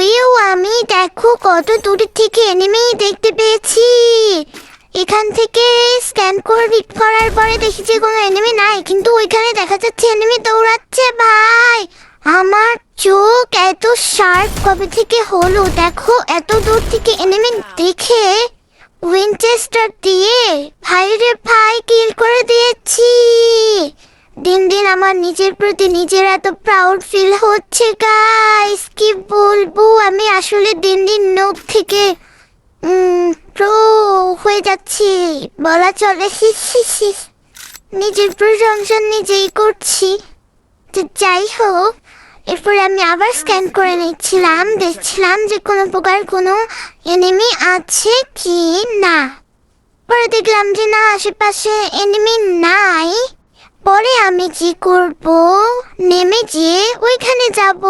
হয়েও আমি দেখো কত দূর থেকে এনিমি দেখতে পেয়েছি। এখান থেকে স্ক্যান করার পরে দেখি যে কোনো এনিমি নাই, কিন্তু ওইখানে দেখা যাচ্ছে এনিমি দৌড়াচ্ছে। ভাই আমার চোখ এত শার্প কবে থেকে হলো? দেখো এত দূর থেকে এনিমি দেখে উইনচেস্টার দিয়ে ভাই রে ভাই কিল করে দিয়েছি। দিন দিন আমার নিজের প্রতি নিজের এত প্রাউড ফিল হচ্ছে গাইস, কি বলবো। আমি আসলে দিন দিন নোব থেকে প্রো হয়ে যাচ্ছি বলা চলে। নিজের প্রশংসা নিজেই করছি। তো যাই হোক, এরপরে আমি আবার স্ক্যান করে নিচ্ছিলাম, দেখছিলাম যে কোনো প্রকার কোনো এনিমি আছে কি না। পরে দেখলাম যে না, আশেপাশে এনিমি নাই। পরে আমি কি করব, নেমে যেয়ে ওইখানে যাব।